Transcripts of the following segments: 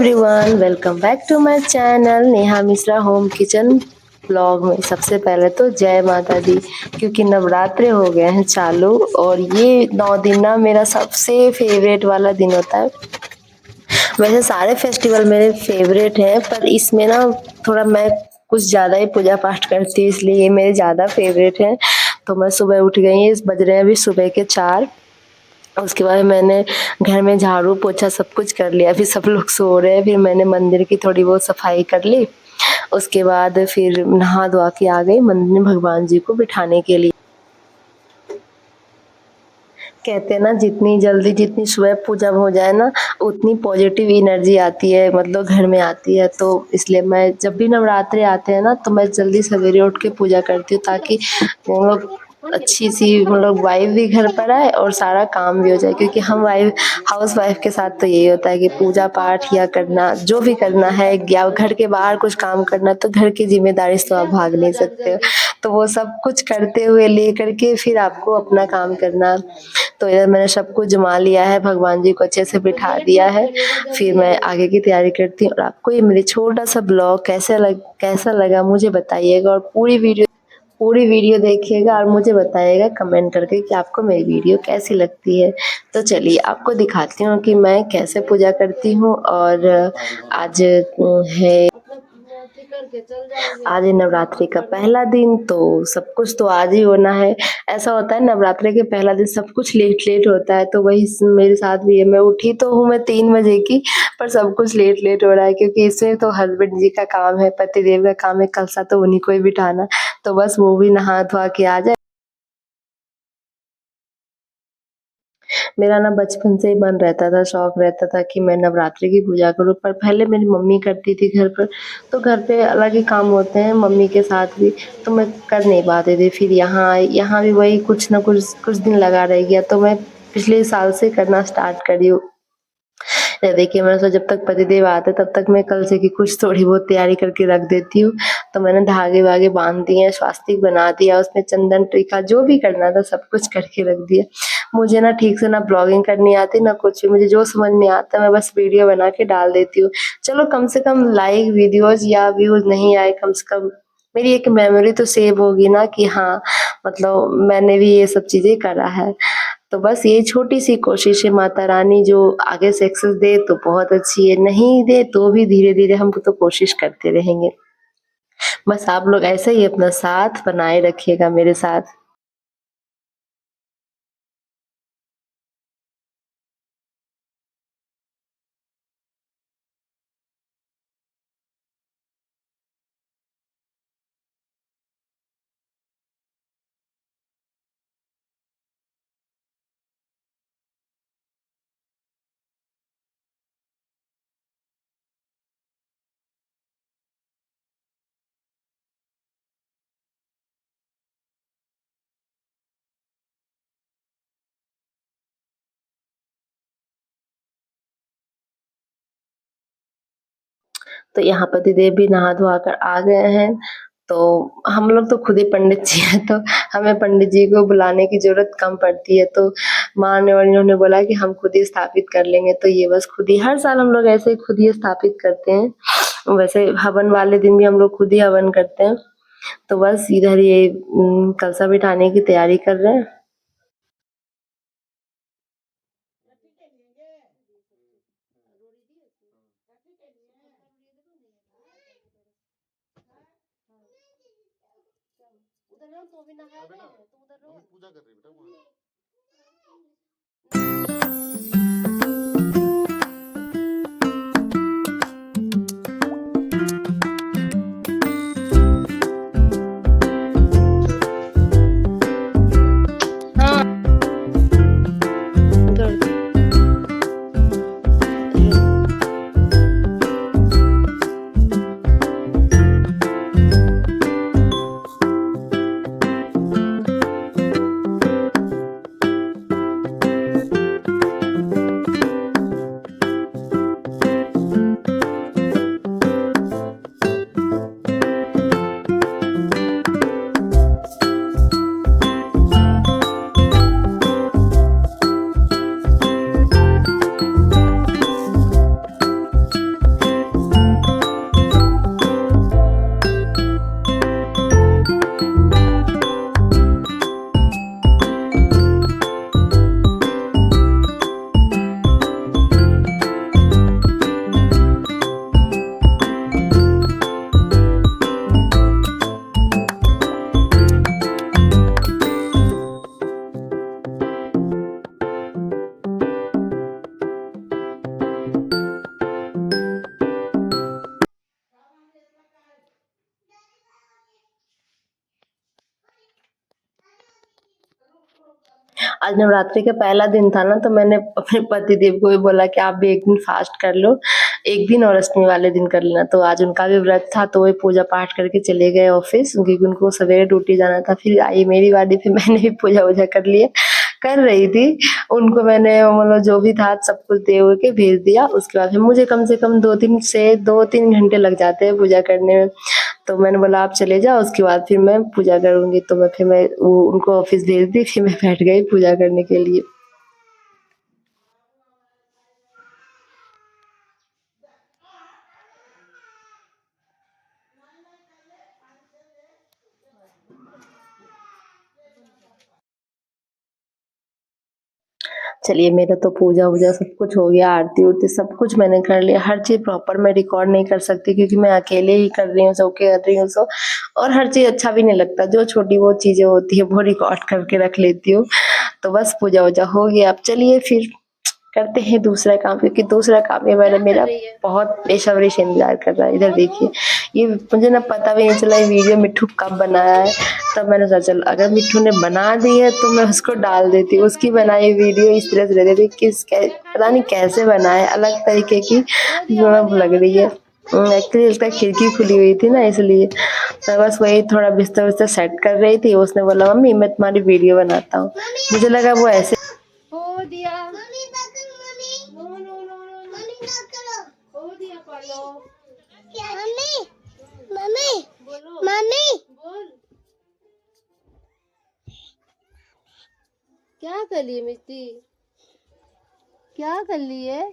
Everyone, welcome back to my channel Neha Mishra home kitchen blog में। सबसे पहले तो जय माता दी, क्योंकि नवरात्रे हो गए हैं चालू और ये 9 दिन ना मेरा सबसे फेवरेट वाला दिन होता है। वैसे सारे फेस्टिवल मेरे फेवरेट हैं, पर इसमें ना थोड़ा मैं कुछ ज़्यादा ही पूजा पाठ करती हूँ, इसलिए ये मेरे ज़्यादा फेवरेट हैं। तो मैं सुबह उठ गई, इस बज रहे हैं अभी सुबह के 4। उसके बाद मैंने घर में झाड़ू पोछा सब कुछ कर लिया, फिर सब लोग सो रहे हैं, फिर मैंने मंदिर की थोड़ी बहुत सफाई कर ली। उसके बाद फिर नहा धोआ के आ गई मंदिर में भगवान जी को बिठाने के लिए। कहते हैं ना, जितनी जल्दी जितनी सुबह पूजा हो जाए ना, उतनी पॉजिटिव एनर्जी आती है, मतलब घर में आती है। तो इसलिए मैं जब भी नवरात्रे आते हैं ना, तो मैं जल्दी सवेरे उठ के पूजा करती हूँ, ताकि मतलब अच्छी सी मतलब वाइब भी घर पर आए और सारा काम भी हो जाए। क्योंकि हम वाइफ हाउस वाइफ के साथ तो यही होता है कि पूजा पाठ या करना जो भी करना है, या घर के बाहर कुछ काम करना, तो घर की जिम्मेदारी से तो आप भाग नहीं सकते हो। तो वो सब कुछ करते हुए लेकर के फिर आपको अपना काम करना। तो इधर मैंने सब कुछ जमा लिया है, भगवान जी को अच्छे से बिठा दिया है। फिर मैं आगे की तैयारी करती हूँ। और आपको ये मेरी छोटा सा ब्लॉग कैसा लगा मुझे बताइएगा, और पूरी वीडियो देखिएगा और मुझे बताइएगा कमेंट करके कि आपको मेरी वीडियो कैसी लगती है। तो चलिए आपको दिखाती हूँ कि मैं कैसे पूजा करती हूँ। और आज है आज है नवरात्रि का पहला दिन, तो सब कुछ तो आज ही होना है। ऐसा होता है नवरात्रि के पहला दिन सब कुछ लेट लेट होता है, तो वही मेरे साथ भी है। मैं उठी तो हूँ मैं 3 बजे की, पर सब कुछ लेट लेट हो रहा है, क्योंकि इसमें तो हस्बैंड जी का काम है, पतिदेव का काम है, कलसा तो उन्हीं को ही बिठाना। तो बस वो भी नहा धोआ के आ जाए। मेरा ना बचपन से ही मन रहता था, शौक रहता था कि मैं नवरात्रि की पूजा करूँ, पर पहले मेरी मम्मी करती थी घर पर। तो घर पे अलग ही काम होते हैं मम्मी के साथ भी, तो मैं कर नहीं पाती थी। फिर यहाँ आई, यहाँ भी वही कुछ ना कुछ दिन लगा रह गया, तो मैं पिछले साल से करना स्टार्ट करी हूँ। या देखिए, मैंने सोचा जब तक पतिदेव आते तब तक मैं कल से की कुछ थोड़ी बहुत तैयारी करके रख देती हूँ। तो मैंने धागे वागे बांध दिए, स्वास्तिक बना दिया, उसमें चंदन टीका जो भी करना था सब कुछ करके रख दिया। मुझे ना ठीक से ना ब्लॉगिंग करनी आती ना कुछ भी, मुझे जो समझ में आता है मैं बस वीडियो बना के डाल देती हूँ। चलो कम से कम लाइक वीडियोज या व्यूज नहीं आए, कम से कम मेरी एक मेमोरी तो सेव होगी ना, कि हाँ मतलब मैंने भी ये सब चीजें करा है। तो बस ये छोटी सी कोशिश है, माता रानी जो आगे सक्सेस दे तो बहुत अच्छी है, नहीं दे तो भी धीरे धीरे हम तो कोशिश करते रहेंगे। बस आप लोग ऐसे ही अपना साथ बनाए रखिएगा मेरे साथ। तो यहाँ पतिदेव भी नहा धोआ कर आ गए हैं। तो हम लोग तो खुद ही पंडित जी हैं, तो हमें पंडित जी को बुलाने की ज़रूरत कम पड़ती है। तो माँ ने और इन्होंने बोला कि हम खुद ही स्थापित कर लेंगे, तो ये बस खुद ही हर साल हम लोग ऐसे ही खुद ही स्थापित करते हैं। वैसे हवन वाले दिन भी हम लोग खुद ही हवन करते हैं। तो बस इधर ये कलशा बिठाने की तैयारी कर रहे हैं। हाँ, उधर आज नवरात्रि का पहला दिन था ना, तो मैंने अपने पतिदेव को भी बोला कि आप भी एक दिन फास्ट कर लो, एक दिन और अष्टमी वाले दिन कर लेना। तो आज उनका भी व्रत था, तो वो पूजा पाठ करके चले गए ऑफिस, क्योंकि उनको सवेरे ड्यूटी जाना था। फिर आई मेरी बारी, फिर मैंने भी पूजा वूजा कर लिया, कर रही थी। उनको मैंने मतलब जो भी था सब कुछ दे के भेज दिया। उसके बाद फिर मुझे कम से कम 2-3 घंटे लग जाते हैं पूजा करने में। तो मैंने बोला आप चले जाओ, उसके बाद फिर मैं पूजा करूँगी। तो मैं वो उनको ऑफिस भेज दी, फिर मैं बैठ गई पूजा करने के लिए। चलिए, मेरा तो पूजा-वूजा सब कुछ हो गया, आरती-उरती सब कुछ मैंने कर लिया। हर चीज़ प्रॉपर मैं रिकॉर्ड नहीं कर सकती, क्योंकि मैं अकेले ही कर रही हूँ, सो के कर रही हूँ सो, और हर चीज़ अच्छा भी नहीं लगता। जो छोटी बहुत चीज़ें होती हैं वो रिकॉर्ड करके रख लेती हूँ। तो बस पूजा-वूजा हो गया। अब चलिए फिर करते हैं दूसरा काम, क्योंकि दूसरा काम ये वाला मेरा बहुत बेसब्री से इंतज़ार कर रहा है। इधर देखिए, ये मुझे ना पता भी नहीं चला ये वीडियो मिट्ठू कब बनाया है। तब मैंने सोचा चलो अगर मिट्ठू ने बना दी है तो मैं उसको डाल देती हूँ। उसकी बनाई वीडियो इस तरह से लग रही थी, पता नहीं कैसे बना है, अलग तरीके की लग रही है। एक्चुअली उसका खिड़की खुली हुई थी ना, इसलिए। तो बस वही थोड़ा बिस्तर-विस्तर सेट कर रही थी। उसने बोला मम्मी मैं तुम्हारी वीडियो बनाता हूँ। मुझे लगा वो ऐसे हो दिया। मम्मी पकड़ mummy. No no no no mummy पकड़ो। हो दिया पालो। मम्मी मम्मी बोलो मम्मी बोल। क्या कर ली मिट्टी? क्या कर ली है?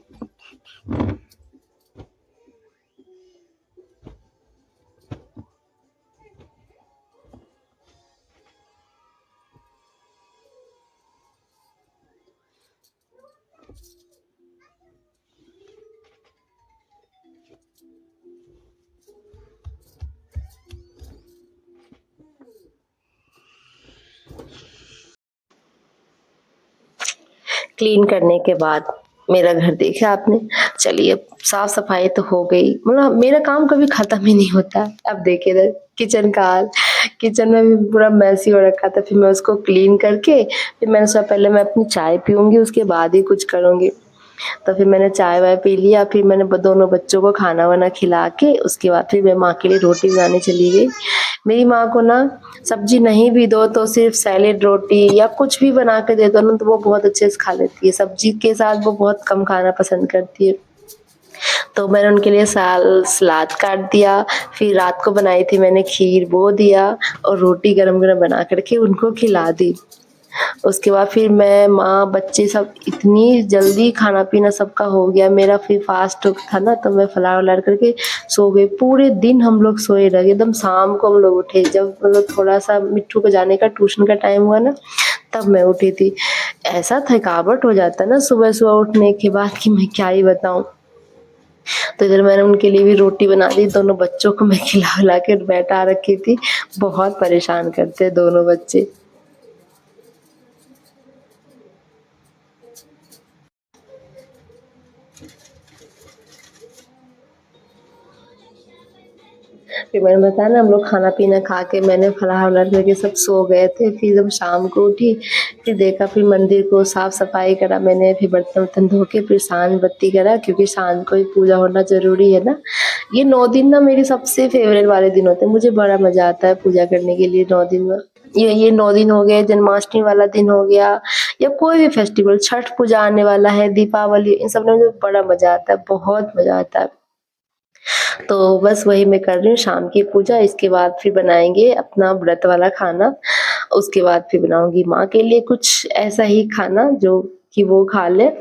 क्लीन करने के बाद मेरा घर देखा आपने। चलिए साफ सफाई तो हो गई, मतलब मेरा काम कभी खत्म ही नहीं होता। अब देखिए इधर किचन का हाल, किचन में भी पूरा मैसी हो रखा था। फिर मैं उसको क्लीन करके फिर मैंने सोचा पहले मैं अपनी चाय पीऊंगी, उसके बाद ही कुछ करूंगी। तो फिर मैंने चाय वाय पी लिया। फिर मैंने दोनों बच्चों को खाना वाना खिला के उसके बाद फिर मैं माँ के लिए रोटी बनाने चली गई। मेरी माँ को ना सब्जी नहीं भी दो तो सिर्फ सैलेड रोटी या कुछ भी बना के दे दो ना, तो वो बहुत अच्छे से खा लेती है। सब्जी के साथ वो बहुत कम खाना पसंद करती है। तो मैंने उनके लिए सलाद काट दिया। फिर रात को बनाई थी मैंने खीर, वो दिया, और रोटी गरम गरम बना करके उनको खिला दी। उसके बाद फिर मैं, माँ, बच्चे सब इतनी जल्दी खाना पीना सबका हो गया। मेरा फिर फास्ट था ना, तो मैं फलार वलार करके सो गई। पूरे दिन हम लोग सोए रहे, एकदम शाम को हम लोग उठे। जब मतलब थोड़ा सा मिट्ठू को जाने का ट्यूशन का टाइम हुआ ना, तब मैं उठी थी। ऐसा थकावट हो जाता है ना सुबह सुबह उठने के बाद कि मैं क्या ही बताऊं। तो इधर मैंने उनके लिए भी रोटी बना दी। दोनों बच्चों को मैं खिला विला के बैठा रखी थी। बहुत परेशान करते हैं दोनों बच्चे। फिर मैंने बताया ना, हम लोग खाना पीना खा के मैंने फलाहार वलाहार करके सब सो गए थे। फिर जब शाम को उठी, फिर देखा, फिर मंदिर को साफ सफाई करा मैंने। फिर बर्तन वर्तन धो के फिर सांझ बत्ती करा, क्योंकि सांझ को ही पूजा होना जरूरी है ना। ये 9 दिन ना मेरे सबसे फेवरेट वाले दिन होते हैं। मुझे बड़ा मजा आता है पूजा करने के लिए 9 दिन में। ये 9 दिन हो गए, जन्माष्टमी वाला दिन हो गया, या कोई भी फेस्टिवल, छठ पूजा आने वाला है, दीपावली, इन सब में मुझे बड़ा मजा आता है, बहुत मजा आता है। तो बस वही मैं कर रही हूँ, शाम की पूजा। इसके बाद फिर बनाएंगे अपना व्रत वाला खाना। उसके बाद फिर बनाऊंगी माँ के लिए कुछ ऐसा ही खाना जो कि वो खा ले।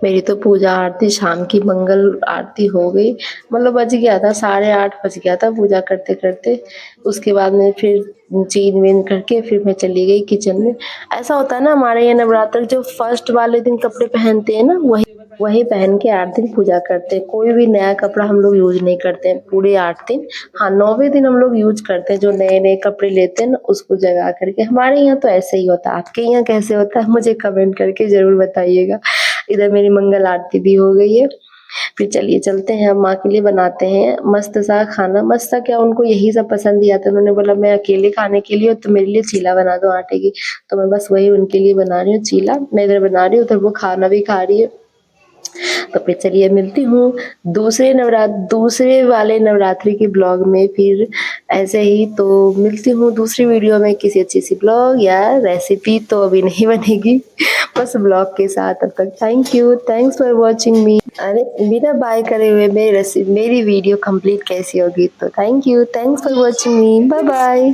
मेरी तो पूजा आरती शाम की मंगल आरती हो गई, मतलब बज गया था 8:30 बज गया था पूजा करते करते। उसके बाद में फिर चेंज वेंज करके फिर मैं चली गई किचन में। ऐसा होता है ना हमारे यहाँ नवरात्र जो फर्स्ट वाले दिन कपड़े पहनते हैं ना वही पहन के 8 दिन पूजा करते हैं। कोई भी नया कपड़ा हम लोग यूज नहीं करते हैं पूरे 8 दिन। हाँ 9वें दिन हम लोग यूज करते हैं, जो नए नए कपड़े लेते हैं ना उसको जगा करके। हमारे यहाँ तो ऐसे ही होता है, आपके यहाँ कैसे होता है मुझे कमेंट करके जरूर बताइएगा। इधर मेरी मंगल आरती भी हो गई है। फिर चलिए चलते हैं, हम माँ के लिए बनाते हैं मस्त सा खाना। मस्त सा क्या, उनको यही सब पसंद ही आता है। उन्होंने बोला मैं अकेले खाने के लिए तो मेरे लिए चीला बना दो आटे की, तो मैं बस वही उनके लिए बना रही हूँ चीला। मैं इधर बना रही हूँ, उधर वो खाना भी खा रही है। तो फिर चलिए मिलती हूँ दूसरे वाले नवरात्रि के ब्लॉग में फिर ऐसे ही। तो मिलती हूँ दूसरी वीडियो में किसी अच्छी सी ब्लॉग या रेसिपी, तो अभी नहीं बनेगी बस ब्लॉग के साथ। तब तक थैंक्स फॉर वॉचिंग मी। अरे बिना बाय करे हुए मेरी वीडियो कंप्लीट कैसी होगी, तो thanks for watching me, bye bye.